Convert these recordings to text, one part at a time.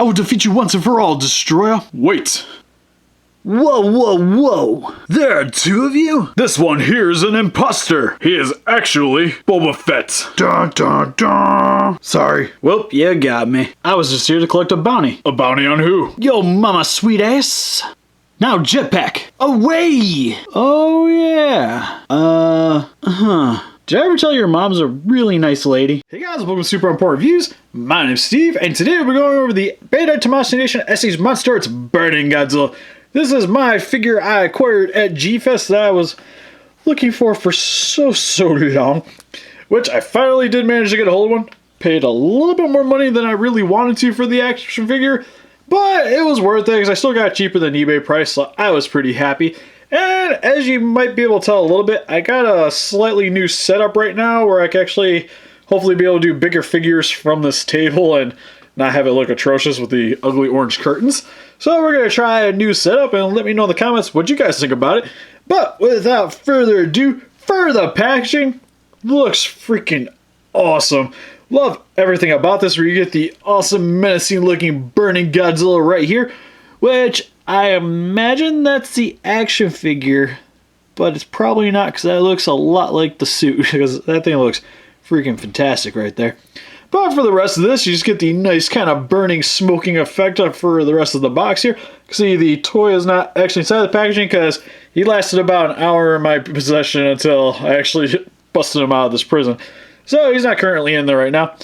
I will defeat you once and for all, Destroyah. Wait. Whoa, whoa, whoa! There are two of you? This one here is an imposter. He is actually Boba Fett. Dun dun dun! Sorry. Well, you got me. I was just here to collect a bounty. A bounty on who? Yo, mama sweet ass! Now jetpack! Away! Oh, yeah. Did I ever tell you your mom's a really nice lady? Hey guys, welcome to Super Important Reviews. My name's Steve, and today we're going over the Bandai and Tamashii Nation SH MonsterArts Burning Godzilla. This is my figure I acquired at G-Fest that I was looking for so long. Which I finally did manage to get a hold of one. Paid a little bit more money than I really wanted to for the action figure. But it was worth it because I still got it cheaper than eBay price, so I was pretty happy. And as you might be able to tell a little bit, I got a slightly new setup right now where I can actually hopefully be able to do bigger figures from this table and not have it look atrocious with the ugly orange curtains. So we're going to try a new setup and let me know in the comments what you guys think about it. But without further ado, for the packaging, looks freaking awesome. Love everything about this, where you get the awesome menacing looking Burning Godzilla right here, which I imagine that's the action figure, but it's probably not because that looks a lot like the suit, because that thing looks freaking fantastic right there. But for the rest of this, you just get the nice kind of burning, smoking effect for the rest of the box here. You can see the toy is not actually inside the packaging because he lasted about an hour in my possession until I actually busted him out of this prison. So he's not currently in there right now.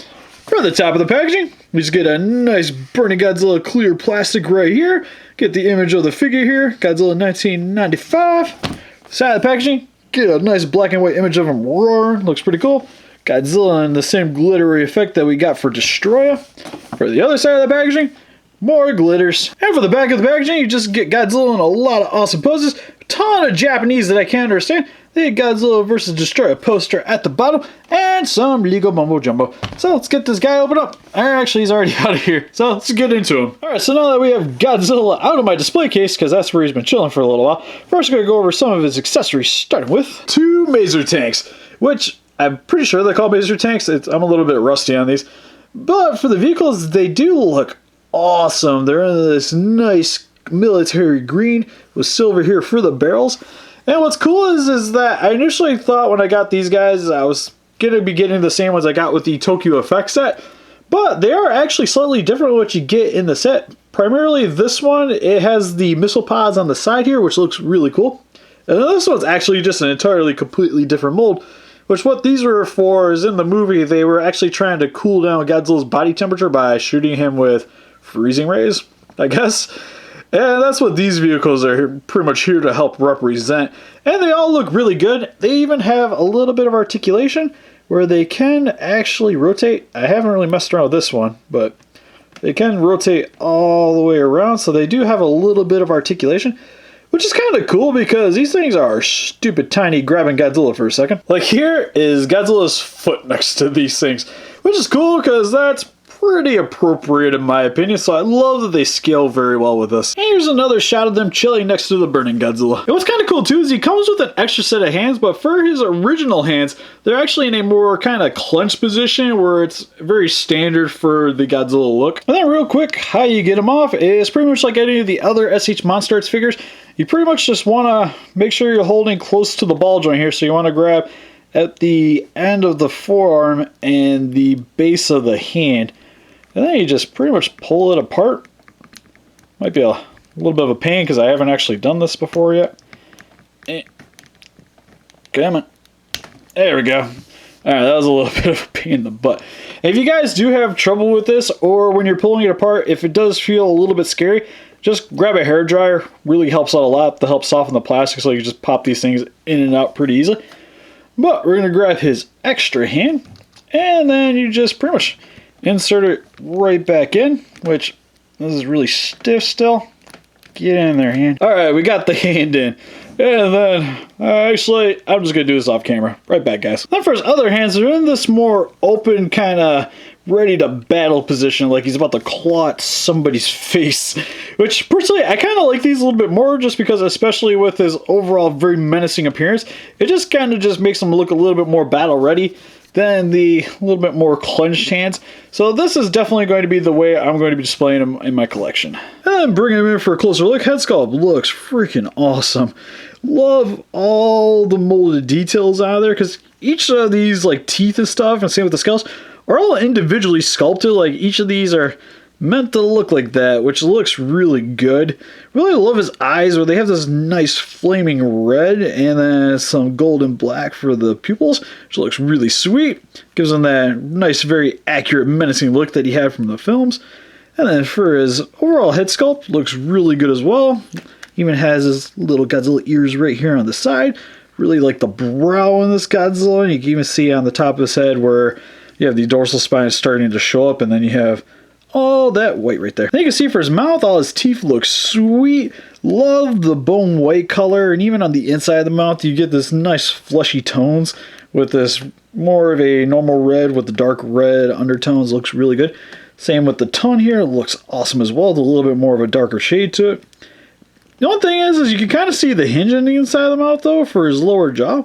For the top of the packaging, we just get a nice Burning Godzilla clear plastic right here. Get the image of the figure here, Godzilla 1995. Side of the packaging, get a nice black and white image of him roaring. Looks pretty cool. Godzilla in the same glittery effect that we got for Destroyah. For the other side of the packaging, more glitters. And for the back of the packaging, you just get Godzilla in a lot of awesome poses. A ton of Japanese that I can't understand. The Godzilla vs. Destroyah poster at the bottom, and some Lego Mumbo Jumbo. So let's get this guy opened up. Actually, he's already out of here, so let's get into him. Alright, so now that we have Godzilla out of my display case, because that's where he's been chilling for a little while, first we're going to go over some of his accessories, starting with two Maser tanks, which I'm pretty sure they're called Maser tanks. I'm a little bit rusty on these. But for the vehicles, they do look awesome. They're in this nice military green with silver here for the barrels. And what's cool is that I initially thought when I got these guys, I was going to be getting the same ones I got with the Tokyo Effect set. But they are actually slightly different than what you get in the set. Primarily this one, it has the missile pods on the side here, which looks really cool. And then this one's actually just an entirely completely different mold. Which what these were for is in the movie, they were actually trying to cool down Godzilla's body temperature by shooting him with freezing rays, I guess. And that's what these vehicles are pretty much here to help represent. And they all look really good. They even have a little bit of articulation where they can actually rotate. I haven't really messed around with this one, but they can rotate all the way around. So they do have a little bit of articulation, which is kind of cool because these things are stupid tiny, grabbing Godzilla for a second. Like here is Godzilla's foot next to these things, which is cool because that's pretty appropriate in my opinion, so I love that they scale very well with this. And here's another shot of them chilling next to the Burning Godzilla. And what's kind of cool too is he comes with an extra set of hands, but for his original hands, they're actually in a more kind of clenched position where it's very standard for the Godzilla look. And then real quick, how you get them off is pretty much like any of the other SH MonsterArts figures. You pretty much just want to make sure you're holding close to the ball joint here, so you want to grab at the end of the forearm and the base of the hand. And then you just pretty much pull it apart. Might be a little bit of a pain because I haven't actually done this before yet. Come on. There we go. Alright, that was a little bit of a pain in the butt. If you guys do have trouble with this, or when you're pulling it apart, if it does feel a little bit scary, just grab a hairdryer. Really helps out a lot to help soften the plastic, so you just pop these things in and out pretty easily. But we're going to grab his extra hand, and then you just pretty much insert it right back in, which this is really stiff still. Get in there, hand. Alright, we got the hand in. And then, actually, I'm just going to do this off camera. Right back, guys. Then for his other hands, they're in this more open, kind of ready to battle position, like he's about to claw at somebody's face. Which, personally, I kind of like these a little bit more, just because, especially with his overall very menacing appearance, it just kind of just makes him look a little bit more battle ready. than the little bit more clenched hands. So this is definitely going to be the way I'm going to be displaying them in my collection. And bringing them in for a closer look, head sculpt looks freaking awesome. Love all the molded details out of there, because each of these like teeth and stuff, and same with the skulls, are all individually sculpted. Like each of these are meant to look like that, which looks really good. Really love his eyes, where they have this nice flaming red and then some golden black for the pupils, which looks really sweet. Gives him that nice, very accurate, menacing look that he had from the films. And then for his overall head sculpt, looks really good as well. Even has his little Godzilla ears right here on the side. Really like the brow in this Godzilla. And you can even see on the top of his head where you have the dorsal spine starting to show up, and then you have all that white right there. Then you can see for his mouth, all his teeth look sweet. Love the bone white color, and even on the inside of the mouth, you get this nice fleshy tones with this more of a normal red with the dark red undertones. Looks really good. Same with the tongue here. It looks awesome as well. With a little bit more of a darker shade to it. The only thing is you can kind of see the hinge on the inside of the mouth though for his lower jaw,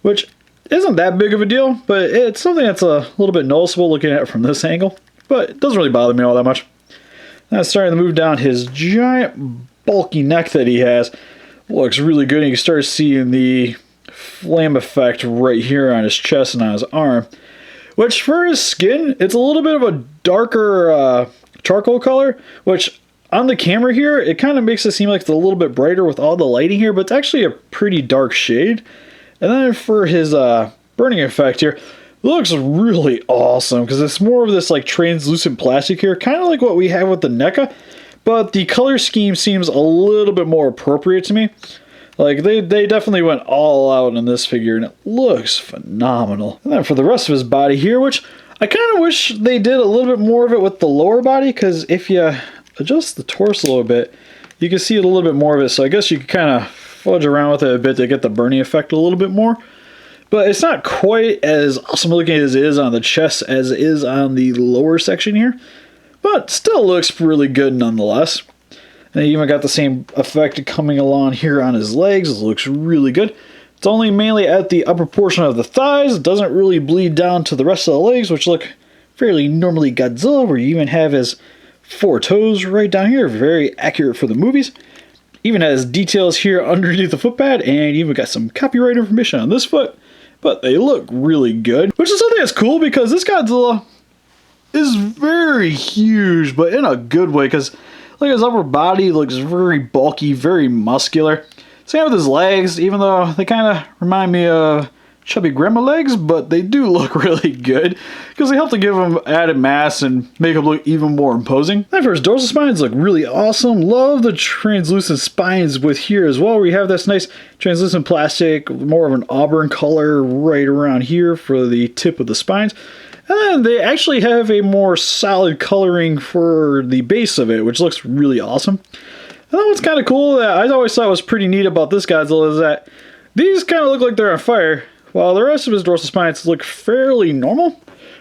which isn't that big of a deal, but it's something that's a little bit noticeable looking at it from this angle. But it doesn't really bother me all that much. Now it's starting to move down his giant bulky neck that he has. Looks really good. And you can start seeing the flame effect right here on his chest and on his arm. Which for his skin, it's a little bit of a darker charcoal color. Which on the camera here, it kind of makes it seem like it's a little bit brighter with all the lighting here. But it's actually a pretty dark shade. And then for his burning effect here, looks really awesome because it's more of this like translucent plastic here, kind of like what we have with the NECA, but the color scheme seems a little bit more appropriate to me. Like they definitely went all out in this figure, and it looks phenomenal. And then for the rest of his body here, which I kind of wish they did a little bit more of it with the lower body, because if you adjust the torso a little bit, you can see it a little bit more of it. So I guess you could kind of fudge around with it a bit to get the burning effect a little bit more. But it's not quite as awesome looking as it is on the chest as it is on the lower section here. But still looks really good nonetheless. And he even got the same effect coming along here on his legs. It looks really good. It's only mainly at the upper portion of the thighs. It doesn't really bleed down to the rest of the legs, which look fairly normally Godzilla, where you even have his 4 toes right down here. Very accurate for the movies. Even has details here underneath the foot pad, and even got some copyright information on this foot. But they look really good, which is something that's cool because this Godzilla is very huge, but in a good way, because like his upper body looks very bulky, very muscular. Same with his legs, even though they kind of remind me of chubby grandma legs, but they do look really good because they help to give him added mass and make him look even more imposing. And for his dorsal spines, look really awesome. Love the translucent spines with here as well, where you have this nice translucent plastic, more of an auburn color right around here for the tip of the spines. And then they actually have a more solid coloring for the base of it, which looks really awesome. And then what's kind of cool that I always thought was pretty neat about this Godzilla is that these kind of look like they're on fire, while the rest of his dorsal spines look fairly normal,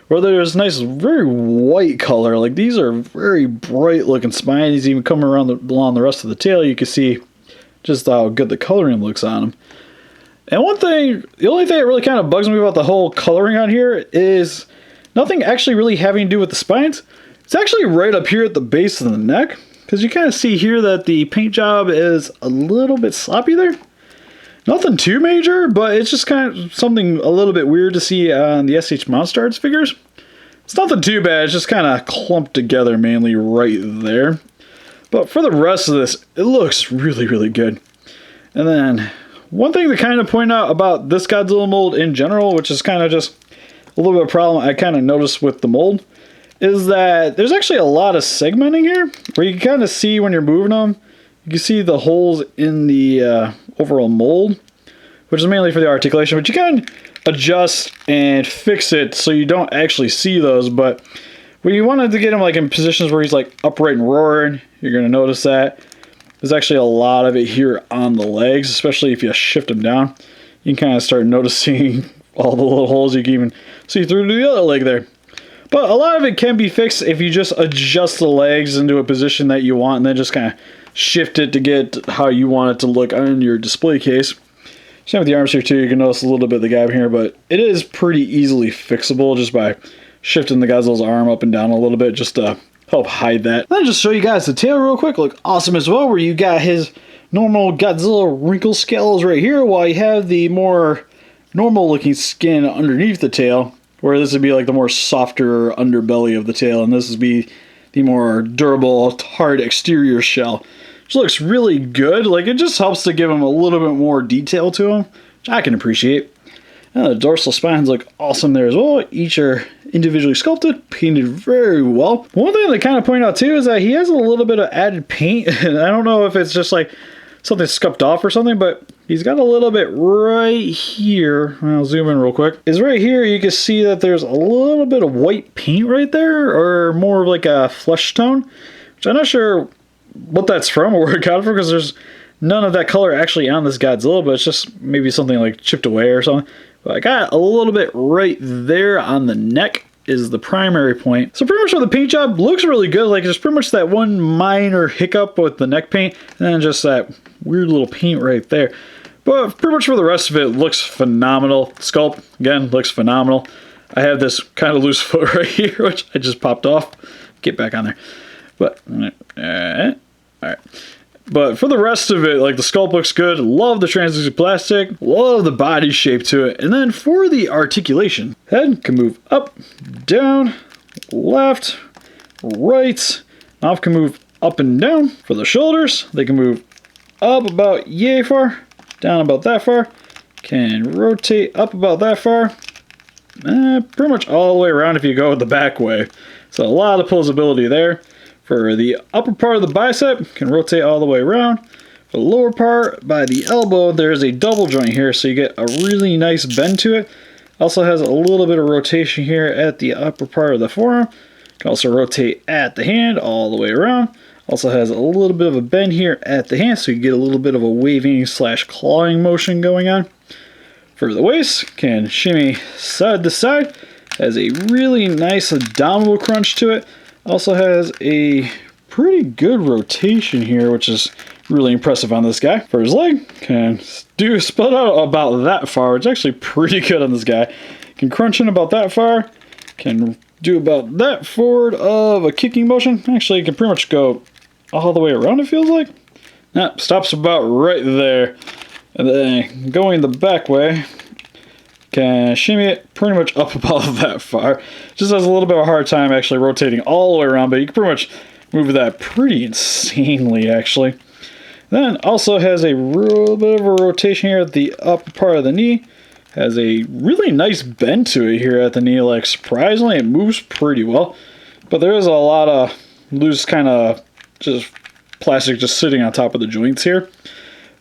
where there's nice, very white color. Like these are very bright looking spines. Even coming around along the rest of the tail, you can see just how good the coloring looks on them. And the only thing that really kind of bugs me about the whole coloring on here is nothing actually really having to do with the spines. It's actually right up here at the base of the neck, because you kind of see here that the paint job is a little bit sloppy there. Nothing too major, but it's just kind of something a little bit weird to see on the SH MonsterArts figures. It's nothing too bad, it's just kind of clumped together mainly right there. But for the rest of this, it looks really, really good. And then one thing to kind of point out about this Godzilla mold in general, which is kind of just a little bit of a problem I kind of noticed with the mold, is that there's actually a lot of segmenting here, where you can kind of see when you're moving them. You can see the holes in the overall mold, which is mainly for the articulation, but you can adjust and fix it so you don't actually see those. But when you wanted to get him like in positions where he's like upright and roaring, you're going to notice that there's actually a lot of it here on the legs, especially if you shift them down. You can kind of start noticing all the little holes. You can even see through to the other leg there. But a lot of it can be fixed if you just adjust the legs into a position that you want and then just kind of shift it to get how you want it to look on your display case. Same with the arms here too. You can notice a little bit of the gap here, but it is pretty easily fixable just by shifting the Godzilla's arm up and down a little bit just to help hide that. Then just show you guys the tail real quick. Look awesome as well, where you got his normal Godzilla wrinkle scales right here, while you have the more normal looking skin underneath the tail, where this would be like the more softer underbelly of the tail, and this would be the more durable, hard exterior shell. Which looks really good. Like, it just helps to give him a little bit more detail to him, which I can appreciate. And the dorsal spines look awesome there as well. Each are individually sculpted, painted very well. One thing to kind of point out too is that he has a little bit of added paint, and I don't know if it's just like something scuffed off or something, but he's got a little bit right here. I'll zoom in real quick. Is right here, you can see that there's a little bit of white paint right there, or more of like a flesh tone, which I'm not sure what that's from or where it got from, because there's none of that color actually on this Godzilla, but it's just maybe something like chipped away or something. But I got a little bit right there on the neck is the primary point. So pretty much for the paint job, looks really good. Like, there's pretty much that one minor hiccup with the neck paint, and then just that weird little paint right there. But pretty much for the rest of it, looks phenomenal. Sculpt, again, looks phenomenal. I have this kind of loose foot right here, which I just popped off. Get back on there. But, all right. But for the rest of it, like, the sculpt looks good. Love the translucent plastic. Love the body shape to it. And then for the articulation, head can move up, down, left, right. Mouth can move up and down. For the shoulders, they can move up about yay far, down about that far. Can rotate up about that far. Pretty much all the way around if you go the back way. So a lot of posability there. For the upper part of the bicep, can rotate all the way around. For the lower part, by the elbow, there's a double joint here, so you get a really nice bend to it. Also has a little bit of rotation here at the upper part of the forearm. Can also rotate at the hand all the way around. Also has a little bit of a bend here at the hand, so you get a little bit of a waving / clawing motion going on. For the waist, can shimmy side to side. Has a really nice abdominal crunch to it. Also has a pretty good rotation here, which is really impressive on this guy. For his leg, can do split out about that far. It's actually pretty good on this guy. Can crunch in about that far. Can do about that forward of a kicking motion. Actually, it can pretty much go all the way around, it feels like. Nah, stops about right there. And then going the back way, can shimmy it pretty much up about that far. Just has a little bit of a hard time actually rotating all the way around, but you can pretty much move that pretty insanely actually. Then also has a real bit of a rotation here at the upper part of the knee. Has a really nice bend to it here at the knee. Like, surprisingly, it moves pretty well. But there is a lot of loose kind of just plastic just sitting on top of the joints here.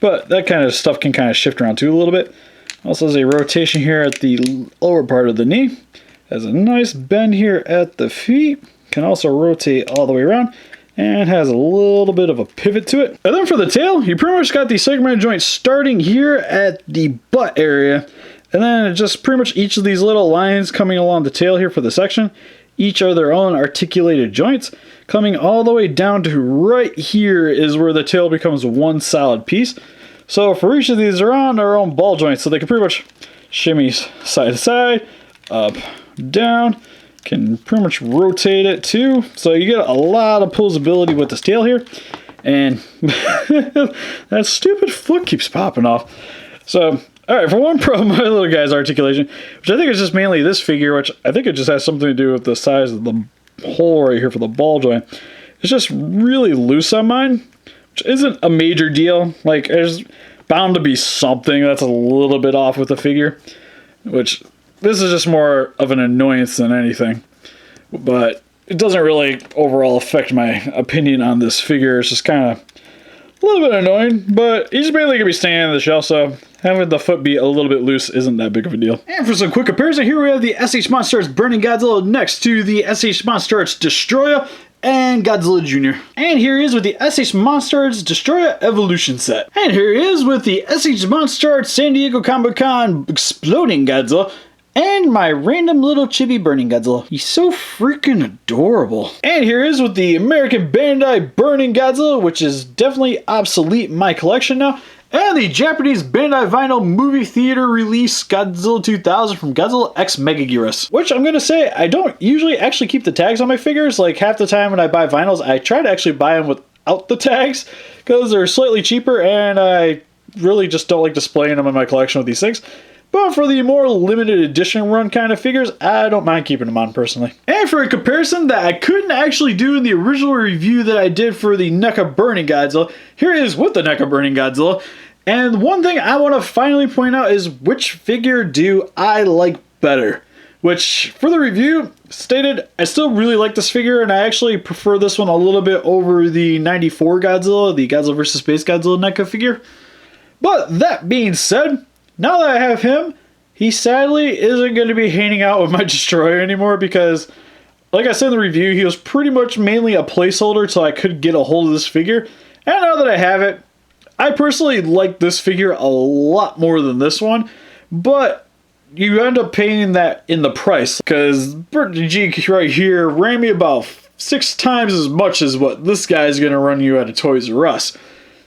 But that kind of stuff can kind of shift around too a little bit. Also has a rotation here at the lower part of the knee. Has a nice bend here at the feet. Can also rotate all the way around. And has a little bit of a pivot to it. And then for the tail, you pretty much got the segmented joint starting here at the butt area. And then just pretty much each of these little lines coming along the tail here for the section. Each are their own articulated joints. Coming all the way down to right here is where the tail becomes one solid piece. So for each of these, they're on their own ball joints, so they can pretty much shimmy side to side, up, down, can pretty much rotate it too. So you get a lot of posability with this tail here. And that stupid foot keeps popping off. So, alright, for one problem, my little guy's articulation, which I think is just mainly this figure, which I think it just has something to do with the size of the hole right here for the ball joint. It's just really loose on mine, which isn't a major deal. Like, there's bound to be something that's a little bit off with the figure, which this is just more of an annoyance than anything. But it doesn't really overall affect my opinion on this figure. It's just kind of a little bit annoying, but he's mainly going to be staying on the shelf, so having the foot be a little bit loose isn't that big of a deal. And for some quick comparison, here we have the SH MonsterArts Burning Godzilla next to the SH MonsterArts Destroyah and Godzilla Jr. And here he is with the SH MonsterArts Destroyah Evolution set. And here he is with the SH MonsterArts San Diego Comic-Con Exploding Godzilla and my random little chibi Burning Godzilla. He's so freaking adorable. And here is with the American Bandai Burning Godzilla, which is definitely obsolete in my collection now. And the Japanese Bandai vinyl movie theater release Godzilla 2000 from Godzilla X Megaguirus. Which I'm going to say, I don't usually actually keep the tags on my figures. Like half the time when I buy vinyls, I try to actually buy them without the tags because they're slightly cheaper and I really just don't like displaying them in my collection with these things. But for the more limited edition run kind of figures, I don't mind keeping them on personally. And for a comparison that I couldn't actually do in the original review that I did for the NECA Burning Godzilla, here it is with the NECA Burning Godzilla. And one thing I want to finally point out is which figure do I like better? Which, for the review, stated I still really like this figure and I actually prefer this one a little bit over the 94 Godzilla, the Godzilla vs. Space Godzilla NECA figure. But that being said, now that I have him, he sadly isn't going to be hanging out with my Destroyah anymore because, like I said in the review, he was pretty much mainly a placeholder so I could get a hold of this figure. And now that I have it, I personally like this figure a lot more than this one, but you end up paying that in the price because Burton G right here ran me about 6 times as much as what this guy's going to run you at a Toys R Us.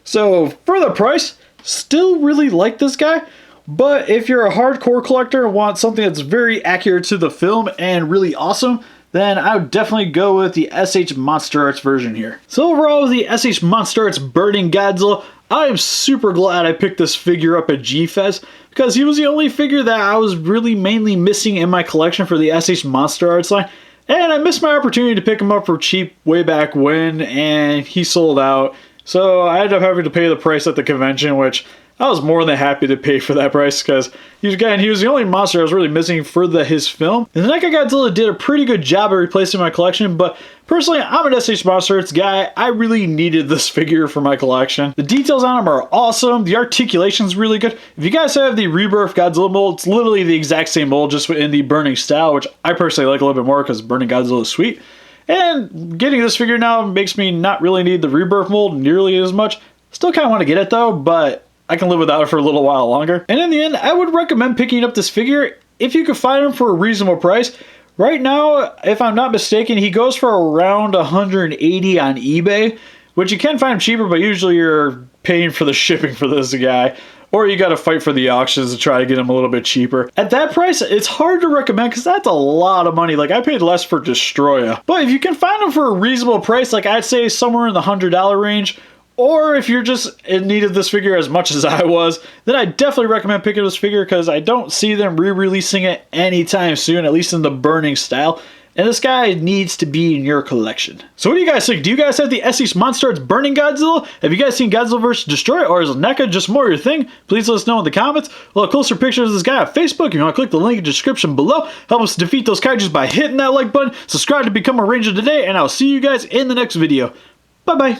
So for the price, still really like this guy. But if you're a hardcore collector and want something that's very accurate to the film and really awesome, then I would definitely go with the SH MonsterArts version here. So overall with the SH MonsterArts Burning Godzilla, I am super glad I picked this figure up at G-Fest because he was the only figure that I was really mainly missing in my collection for the SH MonsterArts line. And I missed my opportunity to pick him up for cheap way back when, and he sold out. So I ended up having to pay the price at the convention, which I was more than happy to pay for that price because, again, he was the only monster I was really missing for his film. And the NECA Godzilla did a pretty good job at replacing my collection, but personally, I'm an SH MonsterArts guy. I really needed this figure for my collection. The details on him are awesome. The articulation is really good. If you guys have the Rebirth Godzilla mold, it's literally the exact same mold, just in the Burning style, which I personally like a little bit more because Burning Godzilla is sweet. And getting this figure now makes me not really need the Rebirth mold nearly as much. Still kind of want to get it though, but I can live without it for a little while longer. And in the end, I would recommend picking up this figure if you can find him for a reasonable price. Right now, if I'm not mistaken, he goes for around $180 on eBay, which you can find him cheaper, but usually you're paying for the shipping for this guy. Or you gotta fight for the auctions to try to get him a little bit cheaper. At that price, it's hard to recommend because that's a lot of money. Like, I paid less for Destroyah. But if you can find him for a reasonable price, like I'd say somewhere in the $100 range, or if you're just in need of this figure as much as I was, then I definitely recommend picking up this figure because I don't see them re-releasing it anytime soon, at least in the Burning style. And this guy needs to be in your collection. So what do you guys think? Do you guys have the SH MonsterArts Burning Godzilla? Have you guys seen Godzilla vs. Destroyah, or is NECA just more your thing? Please let us know in the comments. We'll have closer pictures of this guy on Facebook. If you want to click the link in the description below, help us defeat those kaijus by hitting that like button. Subscribe to become a ranger today, and I'll see you guys in the next video. Bye-bye.